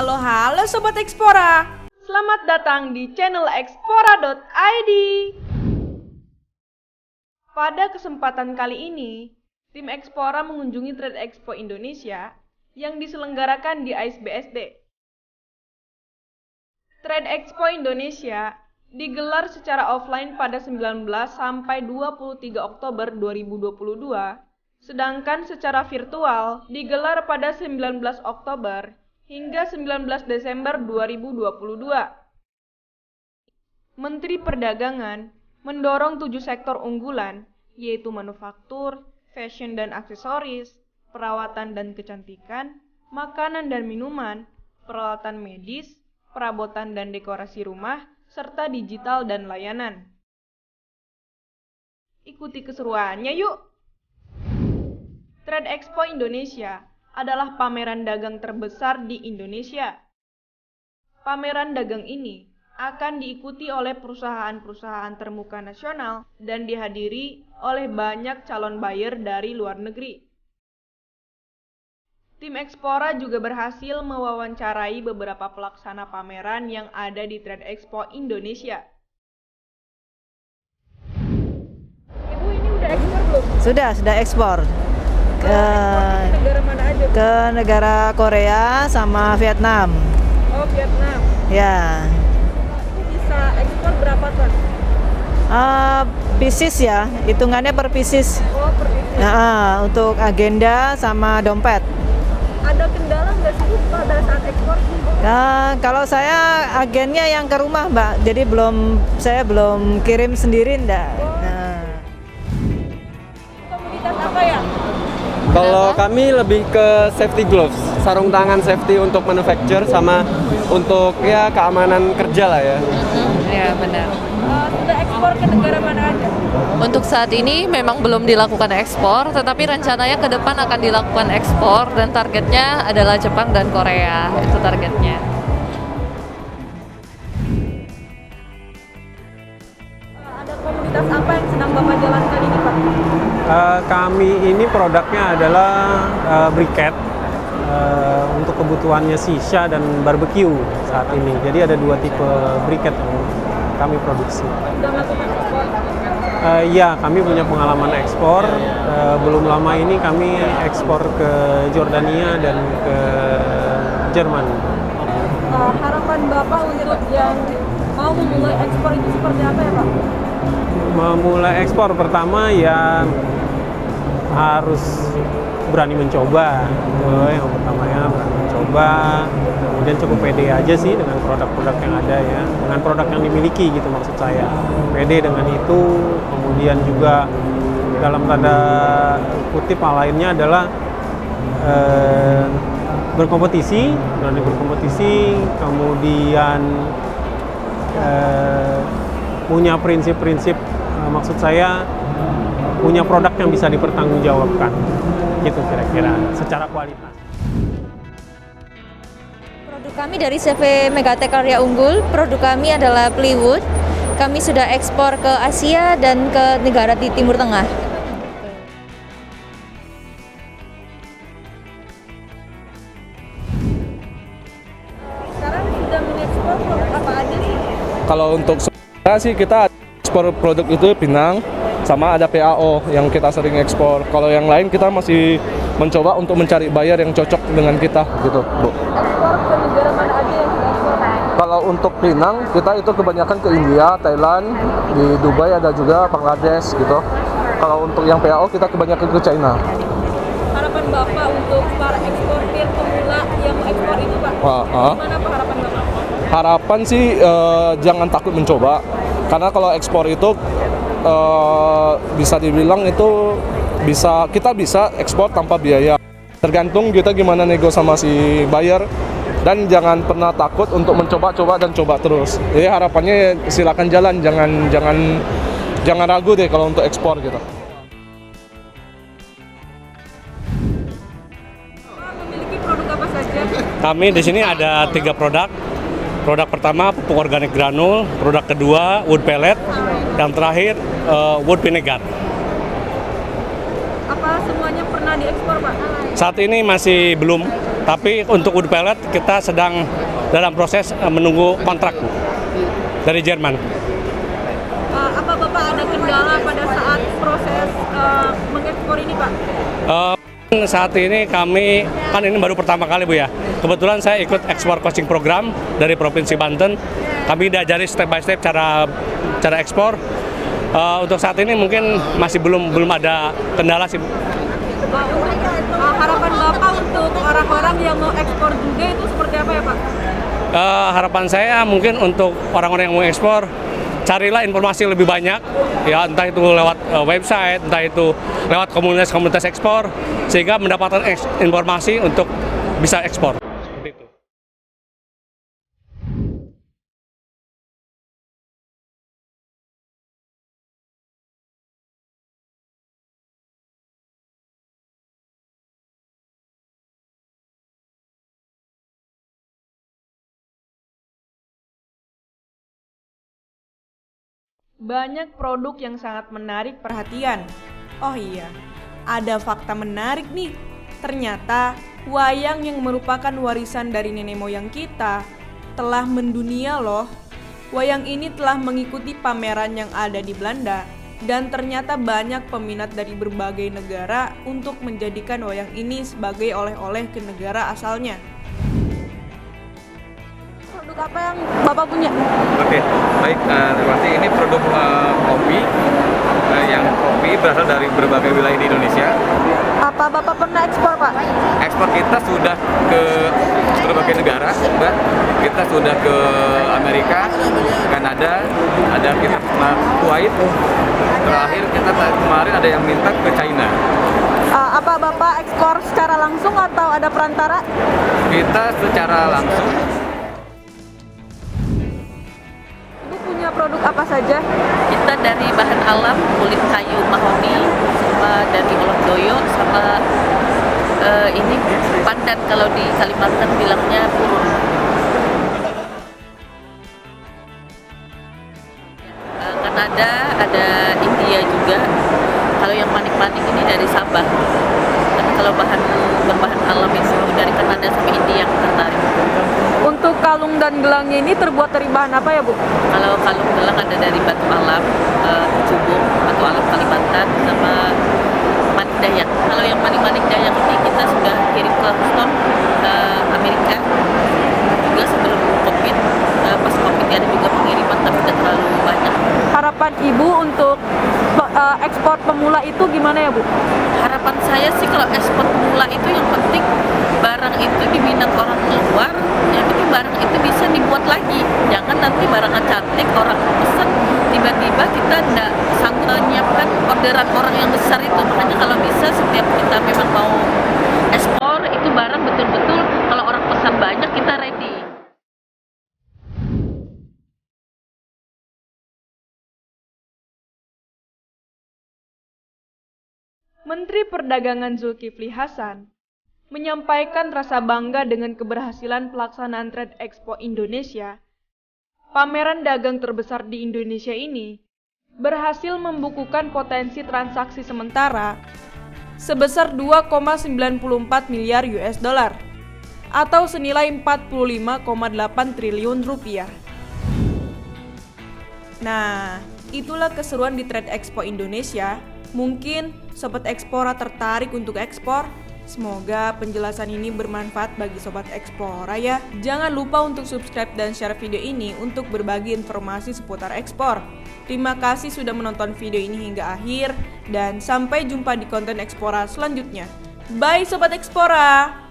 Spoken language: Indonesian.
Halo Sobat Explora, selamat datang di channel explora.id. Pada kesempatan kali ini, tim Explora mengunjungi Trade Expo Indonesia yang diselenggarakan di AISBSD. Trade Expo Indonesia digelar secara offline pada 19 sampai 23 Oktober 2022, sedangkan secara virtual digelar pada 19 Oktober hingga 19 Desember 2022. Menteri Perdagangan mendorong 7 sektor unggulan, yaitu manufaktur, fashion dan aksesoris, perawatan dan kecantikan, makanan dan minuman, peralatan medis, perabotan dan dekorasi rumah, serta digital dan layanan. Ikuti keseruannya yuk! Trade Expo Indonesia adalah pameran dagang terbesar di Indonesia. Pameran dagang ini akan diikuti oleh perusahaan-perusahaan termuka nasional dan dihadiri oleh banyak calon buyer dari luar negeri. Tim Explora juga berhasil mewawancarai beberapa pelaksana pameran yang ada di Trade Expo Indonesia. Ibu ini udah ekspor belum? Sudah ekspor ke Negara mana aja? ke negara Korea sama Vietnam. Oh, Vietnam. Ya, Itu bisa ekspor berapa ton? pieces ya, hitungannya per pieces. Oh, per pieces. Untuk agenda sama dompet. Ada kendala nggak sih pada saat ekspor? Kalau saya agennya yang ke rumah, Mbak, jadi saya belum kirim sendiri, ndak. Komoditas apa ya? Kalau kami lebih ke safety gloves, sarung tangan safety untuk manufacture sama untuk ya keamanan kerja lah ya. Ya benar. Sudah ekspor ke negara mana aja? Untuk saat ini memang belum dilakukan ekspor, tetapi rencananya ke depan akan dilakukan ekspor dan targetnya adalah Jepang dan Korea. Itu targetnya. Ada komoditas apa yang sedang Bapak jalankan ini, Pak? Kami ini produknya adalah briquette untuk kebutuhannya shisha dan barbecue saat ini. Jadi ada 2 tipe briquette yang kami produksi. Sudah melakukan ekspor? Ya, kami punya pengalaman ekspor. Belum lama ini kami ekspor ke Jordania dan ke Jerman. Harapan Bapak untuk yang mau memulai ekspor itu seperti apa ya, Pak? Memulai ekspor pertama ya harus berani mencoba. Yang pertama ya berani mencoba, kemudian cukup pede aja sih dengan produk-produk yang ada ya, dengan produk yang dimiliki gitu maksud saya. Pede dengan itu, kemudian juga dalam tanda kutip hal lainnya adalah berkompetisi, berani berkompetisi, kemudian punya prinsip-prinsip, maksud saya punya produk yang bisa dipertanggungjawabkan, gitu kira-kira secara kualitas. Produk kami dari CV Megatek Karya Unggul, produk kami adalah plywood. Kami sudah ekspor ke Asia dan ke negara di Timur Tengah. Sekarang sudah mengekspor produk apa aja sih? Kalau untuk sementara sih kita ekspor produk itu Pinang, sama ada PAO yang kita sering ekspor. Kalau yang lain kita masih mencoba untuk mencari buyer yang cocok dengan kita gitu, Bu. Ekspor ke negara mana aja yang sudah ekspor? Kalau untuk Pinang kita itu kebanyakan ke India, Thailand, di Dubai ada juga Bangladesh gitu. Kalau untuk yang PAO kita kebanyakan ke China. Harapan Bapak untuk para eksportir pemula yang ekspor ini, Pak? Gimana Pak harapan Bapak? Harapan sih jangan takut mencoba, karena kalau ekspor itu bisa dibilang itu kita bisa ekspor tanpa biaya. Tergantung kita gimana nego sama si buyer, dan jangan pernah takut untuk mencoba-coba dan coba terus. Jadi harapannya silakan jalan, jangan ragu deh kalau untuk ekspor gitu. Memiliki produk apa saja? Kami di sini ada 3 produk. Produk pertama pupuk organik granul, produk kedua wood pellet, yang terakhir wood vinegar. Apa semuanya pernah diekspor, Pak? Saat ini masih belum, Tapi untuk wood pellet kita sedang dalam proses menunggu kontrak dari Jerman. Apa Bapak ada kendala pada saat proses mengekspor ini, Pak? Saat ini kami, kan ini baru pertama kali Bu ya. Kebetulan saya ikut ekspor coaching program dari Provinsi Banten. Kami diajari step by step cara ekspor. Untuk saat ini mungkin masih belum ada kendala sih. Harapan Bapak untuk orang-orang yang mau ekspor juga itu seperti apa ya Pak? Harapan saya mungkin untuk orang-orang yang mau ekspor, carilah informasi lebih banyak, ya entah itu lewat website, entah itu lewat komunitas-komunitas ekspor, sehingga mendapatkan informasi untuk bisa ekspor. Seperti itu. Banyak produk yang sangat menarik perhatian. Oh iya, ada fakta menarik nih. Ternyata, wayang yang merupakan warisan dari nenek moyang kita telah mendunia loh. Wayang ini telah mengikuti pameran yang ada di Belanda dan ternyata banyak peminat dari berbagai negara untuk menjadikan wayang ini sebagai oleh-oleh ke negara asalnya. Produk apa yang Bapak punya? Oke, baik, terima kasih. Ini produk kopi, yang kopi berasal dari berbagai wilayah di Indonesia. Apa Bapak pernah ekspor, Pak? Ekspor kita sudah ke berbagai negara, Mbak. Kita sudah ke Amerika, Kanada, ada kita ke Kuwait. Terakhir kita kemarin ada yang minta ke China. Apa Bapak ekspor secara langsung atau ada perantara? Kita secara langsung. Produk apa saja? Kita dari bahan alam, kulit kayu mahoni, sama dari olong doyo, sama ini pandan, kalau di Kalimantan bilangnya purun. Kanada, ada India juga. Kalau yang manik-manik ini dari Sabah. Dan kalau berbahan alam itu dari Kanada sampai India yang tertarik. Untuk kalung dan gelangnya ini terbuat dari bahan apa ya Bu? Kalau kalung gelang ada dari batu alam, Cubung, batu alam Kalimantan, sama manik Dayak. Kalau yang manik Dayak ini kita sudah kirim ke Houston, Amerika. Juga sebelum COVID, pas COVID ada juga pengiriman tapi tidak terlalu banyak. Harapan Ibu untuk ekspor pemula itu gimana ya Bu? Harapan saya sih kalau ekspor pemula itu yang penting barang itu diminat orang luar, yang penting barang itu bisa dibuat lagi. Jangan nanti barangnya cantik, orang pesan, tiba-tiba kita tidak sanggup menyiapkan orderan orang yang besar itu. Makanya kalau bisa setiap kita memang mau ekspor, itu barang betul-betul kalau orang pesan banyak kita ready. Menteri Perdagangan Zulkifli Hasan menyampaikan rasa bangga dengan keberhasilan pelaksanaan Trade Expo Indonesia. Pameran dagang terbesar di Indonesia ini berhasil membukukan potensi transaksi sementara sebesar 2,94 miliar US dollar atau senilai 45,8 triliun rupiah. Nah, itulah keseruan di Trade Expo Indonesia. Mungkin Sobat Explora tertarik untuk ekspor? Semoga penjelasan ini bermanfaat bagi Sobat Explora ya. Jangan lupa untuk subscribe dan share video ini untuk berbagi informasi seputar ekspor. Terima kasih sudah menonton video ini hingga akhir dan sampai jumpa di konten Explora selanjutnya. Bye Sobat Explora!